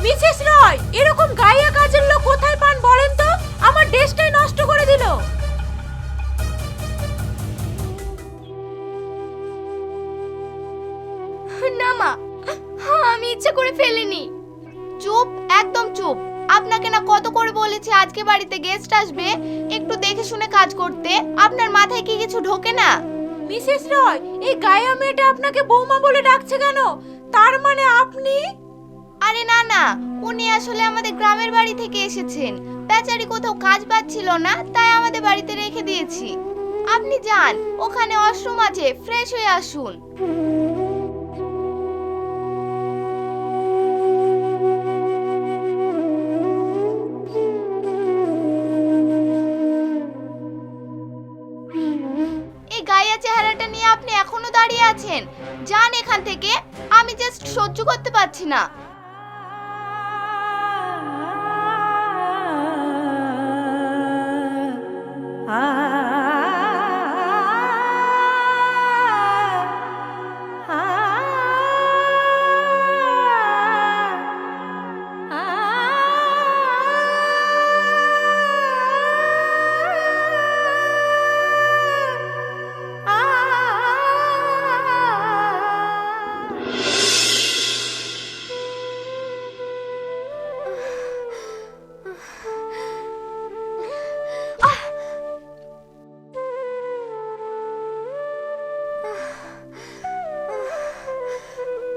Mrs রয়, এরকম গাইয়া কাজের লোক কোথায় পান বলেন তো? আমার ডেস্কটাই নষ্ট করে দিল। না মা, আমি ইচ্ছে করে ফেলিনি। চুপ, একদম চুপ। আপনাকে না কত করে বলেছি আজকে বাড়িতে গেস্ট আসবে, একটু দেখে শুনে কাজ করতে। আপনার মাথায় কি কিছু ঢোকে না? মিসেস রয়, এই গাইয়া মেয়েটা আপনাকে বৌমা বলে ডাকছে কেন? তার মানে আপনি? আরে না না, উনি আসলে আমাদের গ্রামের বাড়ি থেকে এসেছেন। বেচারি কোথাও কাজ পাচ্ছিল না, তাই আমাদের বাড়িতে রেখে দিয়েছি। আপনি যান, ওখানে ওয়াশরুম আছে, ফ্রেশ হয়ে আসুন। এই গায়া চেহারাটা নিয়ে আপনি এখনো দাঁড়িয়ে আছেন? যান এখান থেকে, আমি জাস্ট সহ্য করতে পারছি না।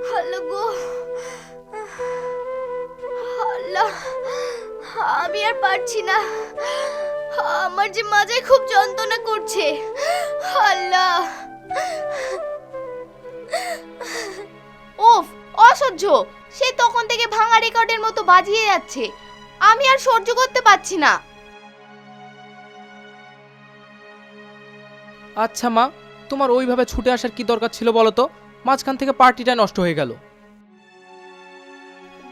হ্যালো গো, আল্লাহ, আমি আর পারছি না। আমার যে মাজায় খুব যন্ত্রণা করছে। আল্লাহ, ওফ, অসহ্য। সে তখন থেকে ভাঙা রেকর্ডের মতো বাজিয়ে যাচ্ছে। আমি আর সহ্য করতে পারছি না। আচ্ছা মা, তোমার ওইভাবে ছুটে আসার কি দরকার ছিল বলো তো? মাঝখান থেকে পার্টিটা নষ্ট হয়ে গেল।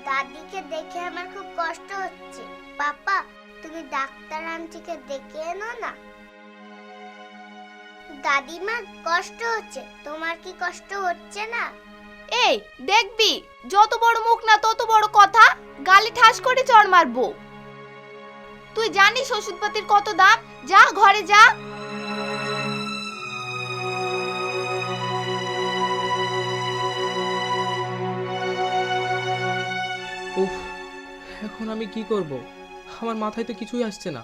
দাদিকে দেখে আমার খুব কষ্ট হচ্ছে। পাপা, তুমি ডাক্তার আন্টিকে ডেকে এনো না। দাদিমা, কষ্ট হচ্ছে, তোমার কি কষ্ট হচ্ছে না? এই দেখবি, যত বড় মুখ না তত বড় কথা। গালি ঠাস করে চড় মারবো। তুই জানিস ওষুধপাতির কত দাম? যা ঘরে যা। উফ, এখন আমি কি করব? আমার মাথায় তো কিছুই আসছে না।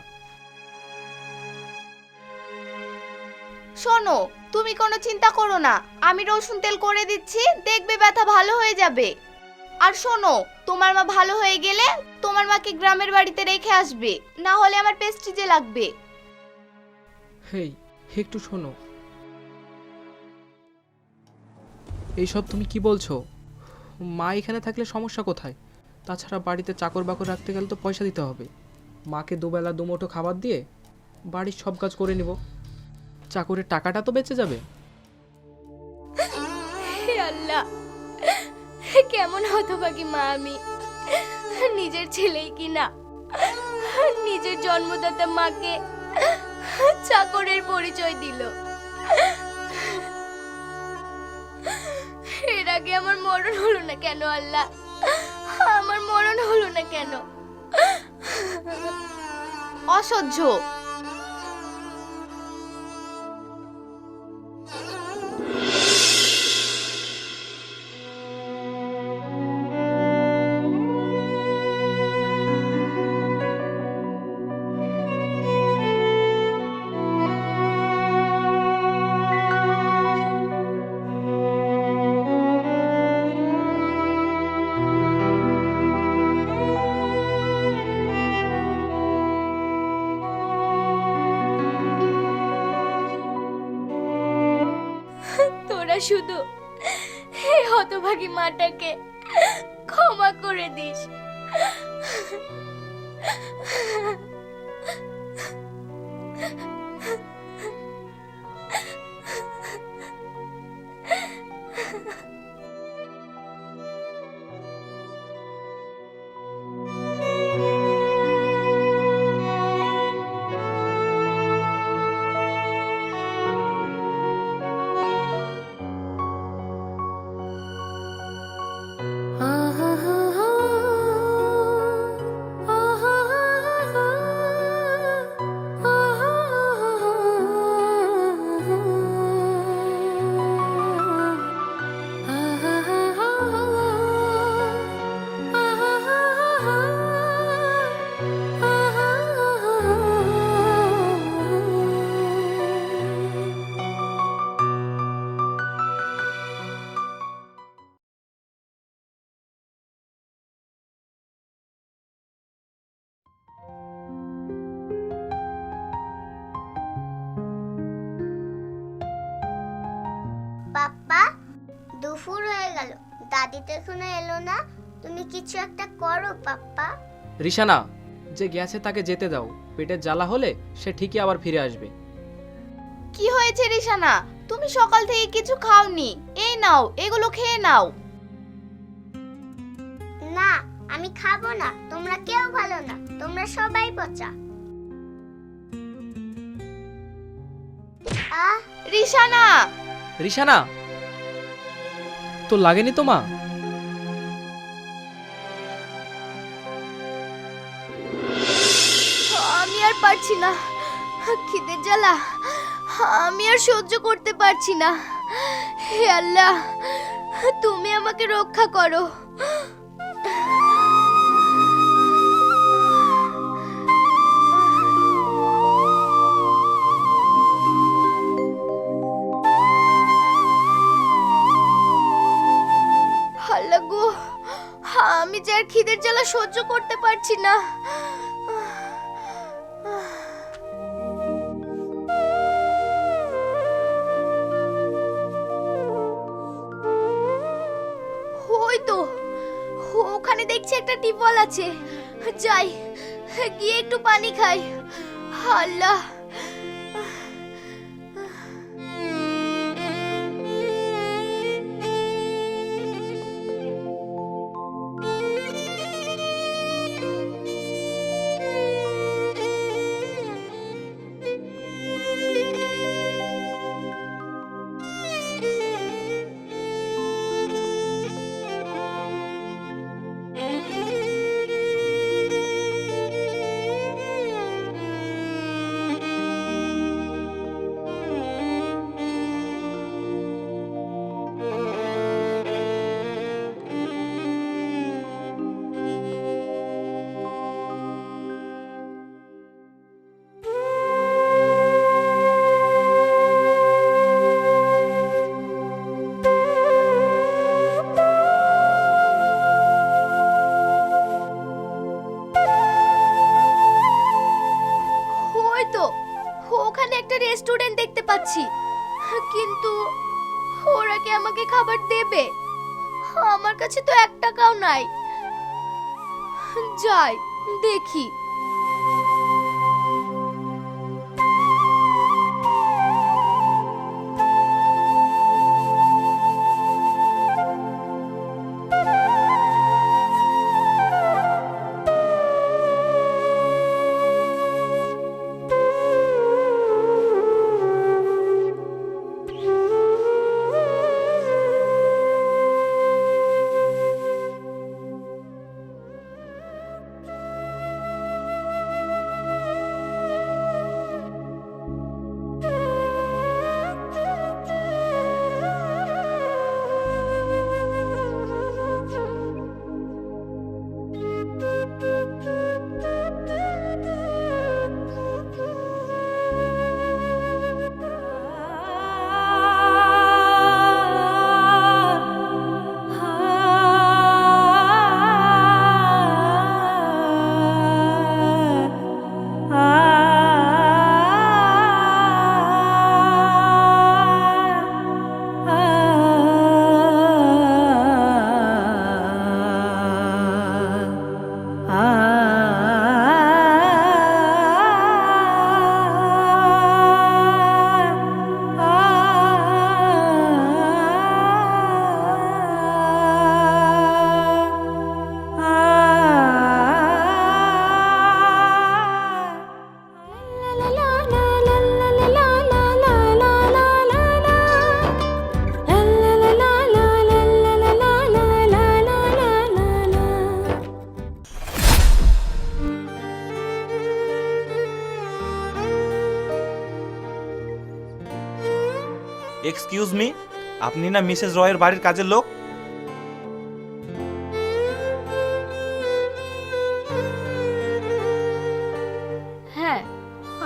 শোনো, তুমি কোনো চিন্তা করো না, আমি রসুন তেল করে দিচ্ছি, দেখবে ব্যথা ভালো হয়ে যাবে। আর শোনো, তোমার মা ভালো হয়ে গেলে তোমার মাকে গ্রামের বাড়িতে রেখে আসবে, না হলে আমার প্রেস্টিজে লাগবে। হেই, একটু শোনো। এইসব তুমি কি বলছো? মা এখানে থাকলে সমস্যা কোথায়? তাছাড়া বাড়িতে চাকর বাকর রাখতে গেলে তো পয়সা দিতে হবে। মাকে দুবেলা দুমুঠো খাবার দিয়ে বাড়ির সব কাজ করে নিব। চাকরের টাকাটা তো বেঁচে যাবে। হে আল্লাহ, কেমন হতভাগী মা আমি। নিজের ছেলেই কি না নিজের জন্মদাতা মাকে চাকরের পরিচয় দিল। এর আগে আমার মরণ হলো না কেন আল্লাহ? আমার মরণ হলো না কেন? অসহ্য। তোরা শুধু এই হতভাগী মাটাকে ক্ষমা করে দিস। দুপুর হয়ে গেল, দাদি তো এখনো এলো না। তুমি কিছু একটা করো পাপ্পা। রিশানা, যে গেছে তাকে যেতে দাও। পেটের জ্বালা হলে সে ঠিকই আবার ফিরে আসবে। কি হয়েছে রিশানা? তুমি সকাল থেকে কিছু খাওনি। এই নাও, এগুলো খেয়ে নাও। না, আমি খাবো না। তোমরা কেউ ভালো না, তোমরা সবাই পচা। রিশানা! রিশানা, তো লাগেনি তো মা? আমি আর পারছি না, খিদের জ্বালা আমি আর সহ্য করতে পারছি না। হে আল্লাহ, তুমি আমাকে রক্ষা করো। আল্লাহ গো, আমি যে আর খিদের জ্বালা সহ্য করতে পারছি না। ওই তো, ওখানে দেখছি একটা টিউবওয়েল আছে। যাই, গিয়ে একটু পানি খাই। আল্লাহ! ওই তো, ওখানে একটা রেস্টুরেন্ট দেখতে পাচ্ছি, কিন্তু ওরা কি আমাকে খাবার দেবে? আমার কাছে তো 1 টাকাও নাই। যাই, দেখি। এক্সকিউজ মি, আপনি না মিসেস রয়ের বাড়ির কাজের লোক? হ্যাঁ,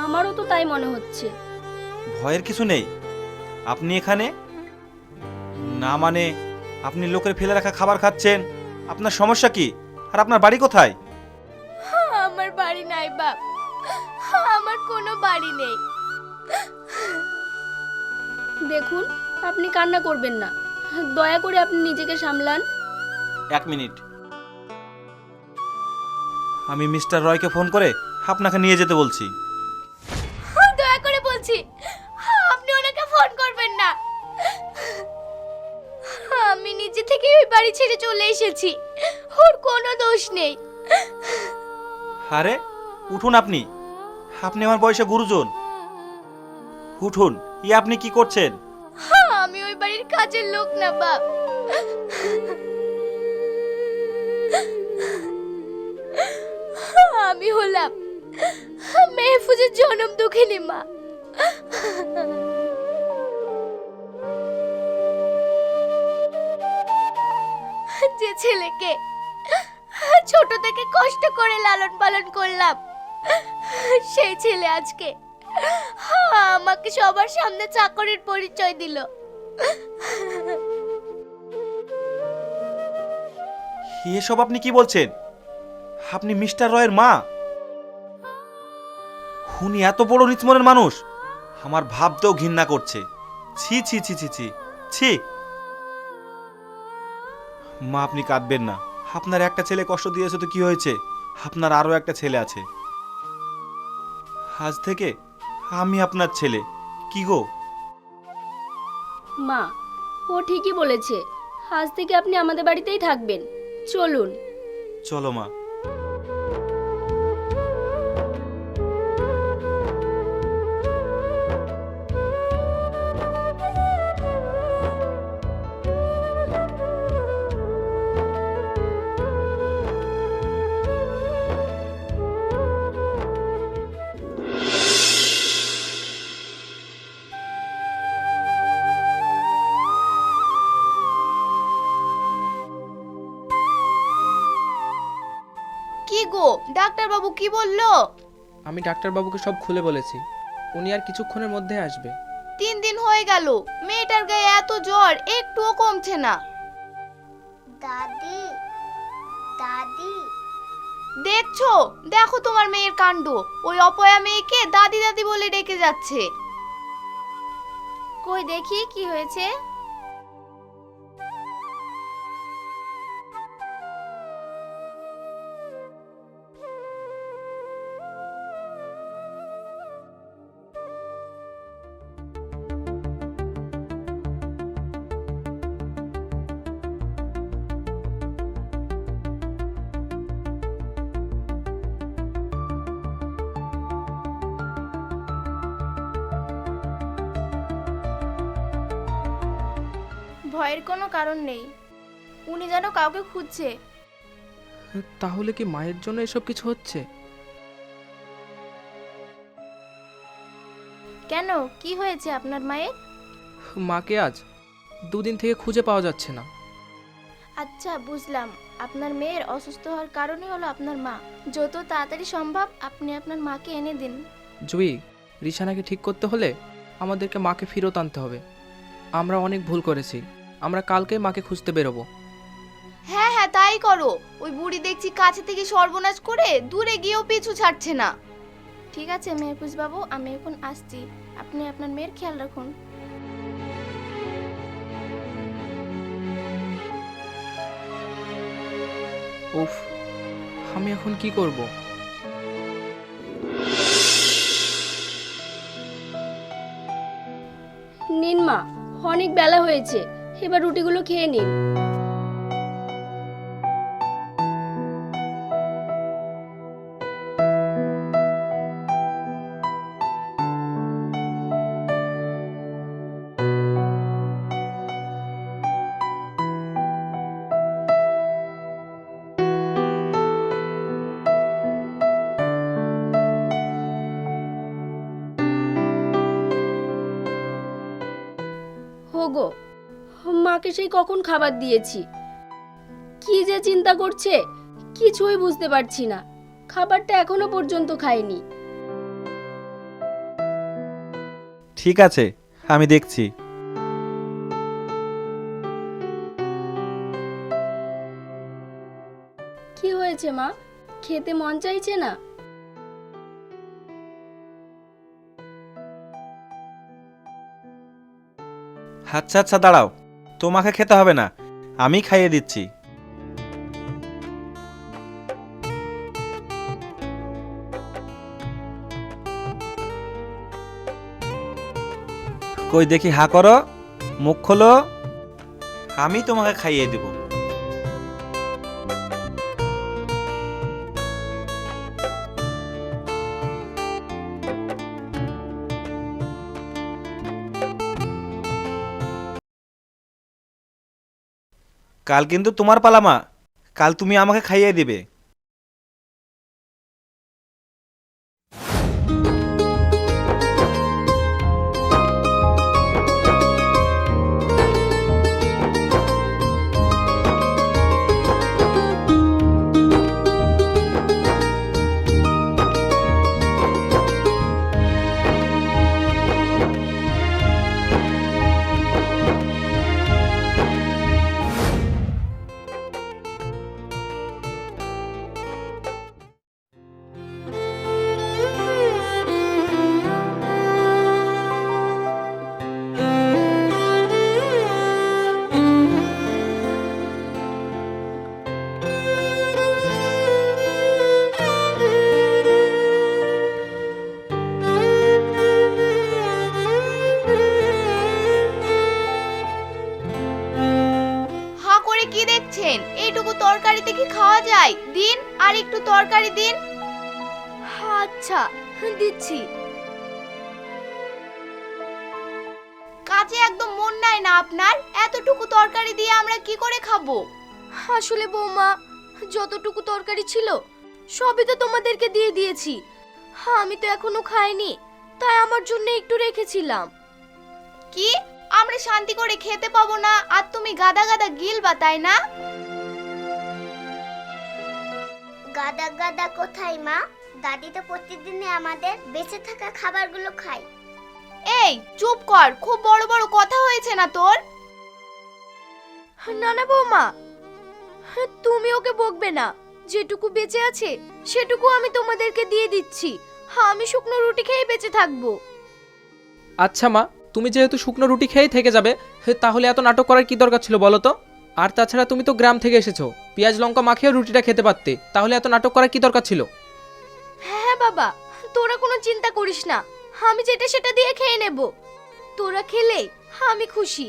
আমারও তো তাই মনে হচ্ছে। ভয়ের কিছু নেই। আপনি এখানে না, মানে আপনি লোকের ফেলে রাখা খাবার খাচ্ছেন। আপনার সমস্যা কি? আর আপনার বাড়ি কোথায়? আমার বাড়ি নাই বাপ, আমার কোনো বাড়ি নেই। দেখুন, আপনি কান্না করবেন না। দয়া করে আপনি নিজেকে সামলান। 1 মিনিট, আমি মিস্টার রয়কে ফোন করে আপনাকে নিয়ে যেতে বলছি। দয়া করে বলছি আপনি ওনাকে ফোন করবেন না। আমি নিজে থেকে ওই বাড়ি ছেড়ে চলে এসেছি, ওর কোনো দোষ নেই। আরে উঠুন, আপনি আপনি আমার বয়সে গুরুজন, উঠুন। আপনি কি করছেন? আমি ওই বাড়ির কাজের লোক না বাপ। আমি হলাম মেহফুজের জনম দুঃখিনী মা। যে ছেলেকে ছোট থেকে কষ্ট করে লালন পালন করলাম, সেই ছেলে আজকে আমাকে সবার সামনে চাকরের পরিচয় দিল। এসব আপনি কি বলছেন? আপনি মিস্টার রয়ের মা? উনি এত বড় নিচমনের মানুষ, আমার ভাবতেও ঘৃণা করছে। ছি ছি ছি ছি ছি ছি। মা, আপনি কাঁদবেন না। আপনার একটা ছেলে কষ্ট দিয়েছে তো কি হয়েছে, আপনার আরো একটা ছেলে আছে। আজ থেকে আমি আপনার ছেলে। কি গো? মা, ও ঠিকই বলেছে, আজ থেকে আপনি আমাদের বাড়িতেই থাকবেন। চলুন। চলো মা। কি গো, ডাক্তার বাবু কি বললো? আমি ডাক্তারবাবুকে সব খুলে বলেছি, উনি আর কিছুক্ষণের মধ্যে আসবে। 3 দিন হয়ে গেল, মেয়েটার গায়ে এত জ্বর একটুও কমছে না। দাদি দাদি দেখছো, দেখো তোমার মেয়ের কাণ্ড। ওই অপয়া মেয়েকে দাদি দাদি বলে ডেকে যাচ্ছে। কই দেখি কি হয়েছে। ভয়ের কোনো কারণ নেই, উনি যেন কাউকে খুঁজছে। তাহলে কি মায়ের জন্য এসব কিছু হচ্ছে? কেন, কি হয়েছে আপনার মায়ের? মাকে আজ 2 দিন থেকে খুঁজে পাওয়া যাচ্ছে না। আচ্ছা বুঝলাম, আপনার মেয়ের অসুস্থ হওয়ার কারণই হলো আপনার মা। যত তাড়াতাড়ি সম্ভব আপনি আপনার মাকে এনে দিন। জুই, রিশানাকে ঠিক করতে হলে আমাদেরকে মাকে ফেরত আনতে হবে। আমরা অনেক ভুল করেছি, আমরা কালকেই মাকে খুঁজতে বেরোবো। হ্যাঁ হ্যাঁ, তাই করো। ওই বুড়ি দেখছি কাছে থেকে সর্বনাশ করে দূরে গিয়েও পিছু ছাড়ছে না। ঠিক আছে মেহফুজ বাবু, আমি এখন আসছি, আপনি আপনার মেয়ের খেয়াল রাখুন। উফ, আমি এখন কি করব? নিন মা, অনেক বেলা হয়েছে, এবার রুটিগুলো খেয়ে নিন। হোগো, মাকে সেই কখন খাবার দিয়েছি, কি যে চিন্তা করছে কিছুই বুঝতে পারছি না। খাবারটা এখনো পর্যন্ত খায়নি। ঠিক আছে, আমি দেখছি। কি হয়েছে মা, খেতে মন চাইছে না? আচ্ছা আচ্ছা, দাঁড়াও, তোমাকে খেতে হবে না, আমি খাইয়ে দিচ্ছি। কই দেখি, হা করো, মুখ খোলো, আমি তোমাকে খাইয়ে দেব। কাল কিন্তু তোমার পালা মা, কাল তুমি আমাকে খাইয়ে দিবে। হা করে কি দেখছেন? এইটুকু তরকারিতে কি খাওয়া যায়? দিন, আর একটু তরকারি দিন। আচ্ছা, দিচ্ছি। কাজে একদম মন নাই না আপনার? এতটুকু তরকারি দিয়ে আমরা কি করে খাবো? আসলে বৌমা, যতটুকু তরকারি ছিল সবই তো তোমাদেরকে দিয়ে দিয়েছি। আমি তো এখনো খাইনি, তাই আমার জন্য একটু রেখেছিলাম। কি, আমরা শান্তি করে খেতে পাবো না আর তুমি গাদা গাদা গিলবা, তাই না? গাদা গাদা কোথায় মা? দাদি তো প্রতিদিনই আমাদের বেঁচে থাকা খাবারগুলো খায়। এই চুপ কর, খুব বড় বড় কথা হয়েছে না তোর? না না বৌমা, তুমি ওকে বকবে না। যেটুকু বেঁচে আছে সেটুকু আমি তোমাদেরকে দিয়ে দিচ্ছি। আমি শুকনো রুটি খেয়ে বেঁচে থাকবো। আচ্ছা মা, তুমি যেহেতু শুকনো রুটি খেয়েই থেকে যাবে, তাহলে এত নাটক করার কি দরকার ছিল বলো তো? আর তাছাড়া তুমি তো গ্রাম থেকে এসেছো, পেঁয়াজ লঙ্কা মাখিয়ে রুটিটা খেতে পারতে, তাহলে এত নাটক করার কি দরকার ছিল? হ্যাঁ বাবা, তোরা কোনো চিন্তা করিস না, আমি যেটা সেটা দিয়ে খেয়ে নেব। তোরা খেলে আমি খুশি।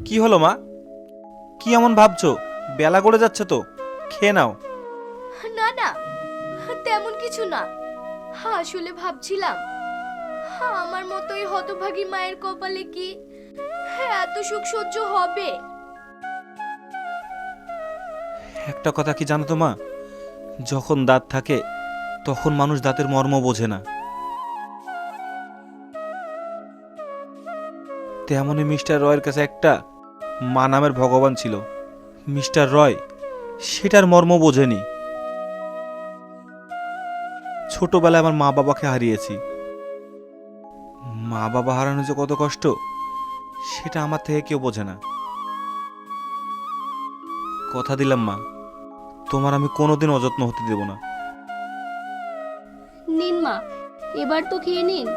কি হলো মা, কি এমন ভাবছো? বেলা গড়ে যাচ্ছে তো, খেয়ে নাও। না না, তেমন কিছু না। আসলে ভাবছিলাম আমার মতোই হতভাগী মায়ের কপালে কি এত সুখ সহ্য হবে? একটা কথা কি জানো তো মা, যখন দাঁত থাকে তখন মানুষ দাঁতের মর্ম বোঝে না। তেমনই মিস্টার রয়ের কাছে একটা মা নামের ভগবান ছিল। মিস্টার রয় সেটার মর্ম বোঝেনি। ছোটবেলায় আমার মা বাবাকে হারিয়েছি। মা বাবা হারানো যে কত কষ্ট সেটা আমার থেকে কেউ বোঝে না। কথা দিলাম মা, তোমার আমি কোনোদিন অযত্ন হতে দেব না। নিন মা, এবার তো খেয়ে নিন।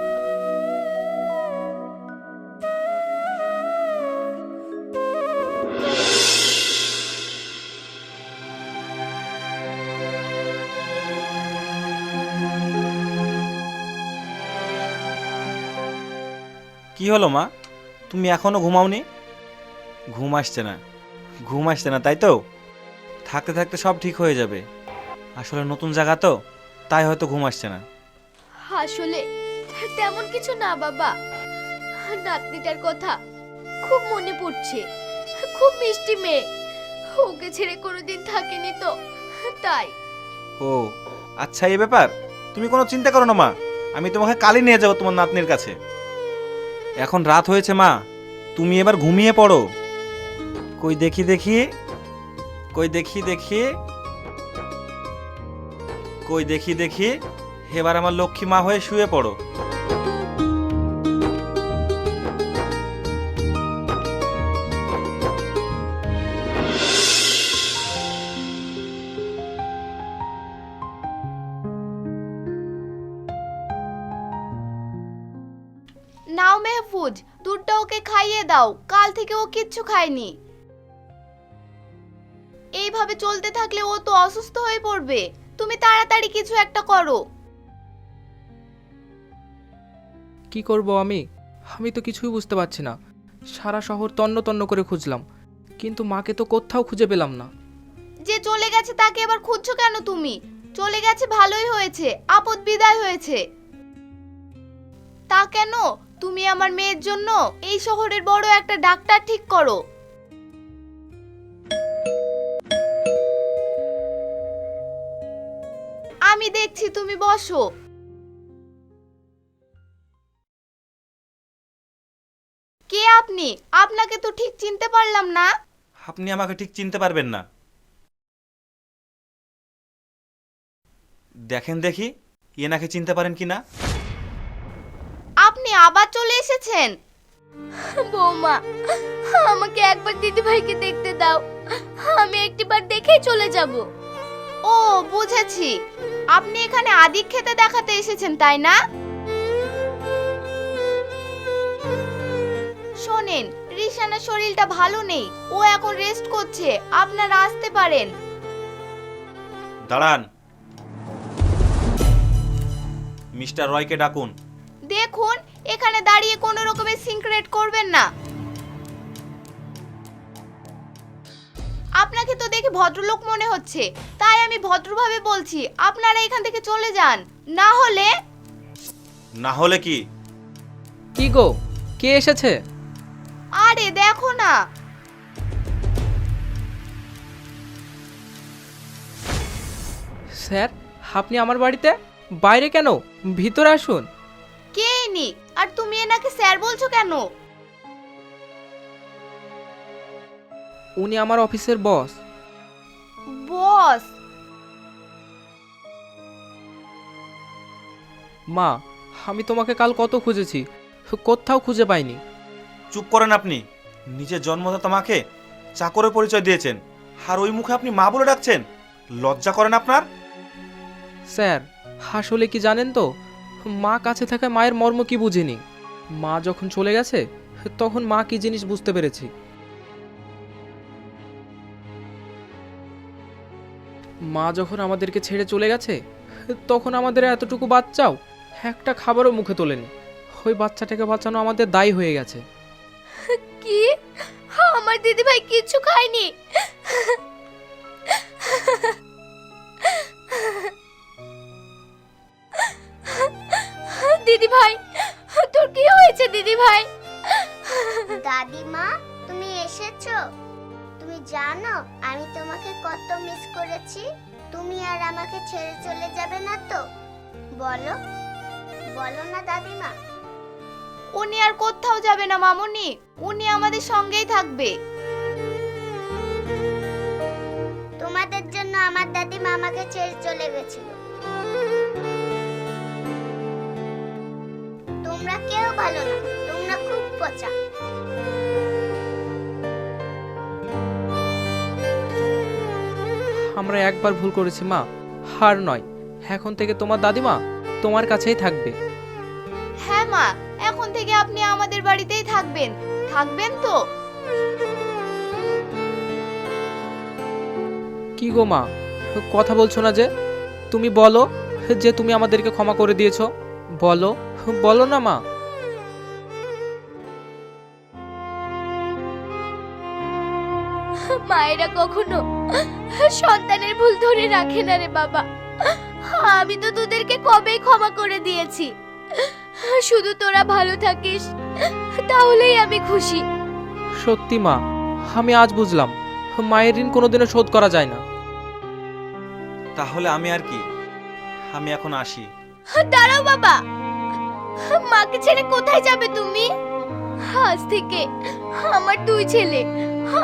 কি হলো মা, তুমি এখনো ঘুমাওনি? ঘুম আসছে না? ঘুম আসছে না তাই তো? থাকতে থাকতে সব ঠিক হয়ে যাবে। আসলে নতুন জায়গা তো, তাই হয়তো ঘুম আসছে না। আসলে তেমন কিছু না বাবা, নাতনিটার কথা খুব মনে পড়ছে। খুব মিষ্টি মেয়ে, ওকে ছেড়ে কোনোদিন থাকিনি তো, তাই। ও আচ্ছা, এই ব্যাপার। তুমি কোনো চিন্তা করো না মা, আমি তোমাকে কালই নিয়ে যাবো তোমার নাতনির কাছে। এখন রাত হয়েছে মা, তুমি এবার ঘুমিয়ে পড়ো। কই দেখি দেখি, কই দেখি দেখি, কই দেখি দেখি, এবার আমার লক্ষ্মী মা হয়ে শুয়ে পড়ো। নাও মেহফুজ, দুধটা ওকে খাইয়ে দাও, কাল থেকে ও কিচ্ছু খায়নি। এইভাবে চলতে থাকলে ও তো অসুস্থ হয়ে পড়বে। তুমি তাড়াতাড়ি কিছু একটা করো। কি করব আমি? আমি তো কিছুই বুঝতে পারছি না। সারা শহর তন্ন তন্ন করে খুঁজলাম, কিন্তু মাকে তো কোথাও খুঁজে পেলাম না। যে চলে গেছে তাকে আবার খুঁজছো কেন তুমি? চলে গেছে ভালোই হয়েছে, আপদ বিদায় হয়েছে। তা কেন? তুমি আমার মেয়ের জন্য এই শহরের বড় একটা ডাক্তার ঠিক করো। আমি দেখছি, তুমি বসো। কে আপনি? আপনাকে তো ঠিক চিনতে পারলাম না। আপনি আমাকে ঠিক চিনতে পারবেন না। দেখেন দেখি এনাকে চিনতে পারেন কি না। আপনি আবার চলে এসেছেন? বৌমা, আমাকে একবার দিদিভাইকে দেখতে দাও, আমি একটিবার দেখেই চলে যাব। ও বুঝেছি, আপনি এখানে আদিক খেতে দেখাতে এসেছেন তাই না? শোনেন, রিশানের শরীরটা ভালো নেই, ও এখন রেস্ট করছে, আপনারা আসতে পারেন। দাঁড়ান, মিস্টার রয়কে ডাকুন। দেখুন, এখানে দাঁড়িয়ে কোনো রকমের সিক্রেট করবেন না। আপনাকে তো দেখে ভদ্রলোক মনে হচ্ছে, তাই আমি ভদ্রভাবে বলছি, আপনারা এখান থেকে চলে যান, না হলে। না হলে কি? কি গো, কে এসেছে? আরে দেখো না। স্যার, আপনি আমার বাড়িতে? বাইরে কেন? ভিতরে আসুন। কে ইনি? আর তুমি এনাকে স্যার বলছো কেন? উনি আমার অফিসের বস। বস? মা, আমি তোমাকে কাল কত খুঁজেছি, কোথাও খুঁজে পাইনি। চুপ করেন আপনি। নিজের জন্মদাতা মাকে চাকরের পরিচয় দিয়েছেন, আর ওই মুখে আপনি মা বলে ডাকছেন। লজ্জা করেন আপনার? স্যার, আসলে কি জানেন তো, মা কাছে থাকা মায়ের মর্ম কি বুঝিনি। মা যখন চলে গেছে তখন মা কি জিনিস বুঝতে পেরেছি। মা যখন আমাদেরকে ছেড়ে চলে গেছে তখন আমাদের এতটুকু বাচ্চাও একটা খাবারও মুখে তোলেনি। ওই বাচ্চাটাকে বাঁচানো আমাদের দায়ী হয়ে গেছে। কি? আমার দিদিভাই কিচ্ছু খায়নি? দিদিভাই, তোর কি হয়েছে দিদিভাই? দাদিমা, তুমি এসেছো? তুমি জানো আমি তোমাকে কত মিস করেছি। তুমি আর আমাকে ছেড়ে চলে যাবে না তো? বলো বলো না দাদিমা। উনি আর কোথাও যাবে না মামুনি, উনি আমাদের সঙ্গেই থাকবে। তোমাদের জন্য আমার দাদিমা আমাকে ছেড়ে চলে গেছিল। তোমরা কেউ ভালো না, তোমরা খুব পচা। আমরা একবার ভুল করেছি মা, হার নয়। এখন থেকে তোমার দাদিমা তোমার কাছেই থাকবে। হ্যাঁ মা, এখন থেকে আপনি আমাদের বাড়িতেই থাকবেন, থাকবেন তো? কি গো মা, কথা বলছো না যে? তুমি বলো যে তুমি আমাদেরকে ক্ষমা করে দিয়েছো। বলো, বলো না মা। মায়েরা কখনো সন্তানের ভুল ধরে রাখে না রে বাবা। আমি তো তোদেরকে কবেই ক্ষমা করে দিয়েছি, শুধু তোরা ভালো থাকিস তাহলেই আমি খুশি। সত্যি মা, আমি আজ বুঝলাম মায়ের ঋণ কোনোদিনও শোধ করা যায় না। তাহলে আমি আর কি, আমি এখন আসি। দাঁড়াও বাবা, মাকে ছেড়ে কোথায় যাবে তুমি? আজ থেকে আমার দুই ছেলে,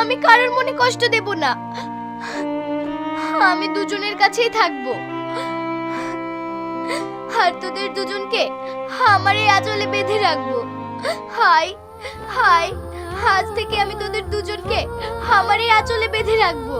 আমি কারোর মনে কষ্ট দেব না। আমি দুজনের কাছেই থাকবো, আর তোদের দুজনকে আমার এই আঁচলে বেঁধে রাখবো। হাই হাই, আজ থেকে আমি তোদের দুজনকে আমার এই আঁচলে বেঁধে রাখবো।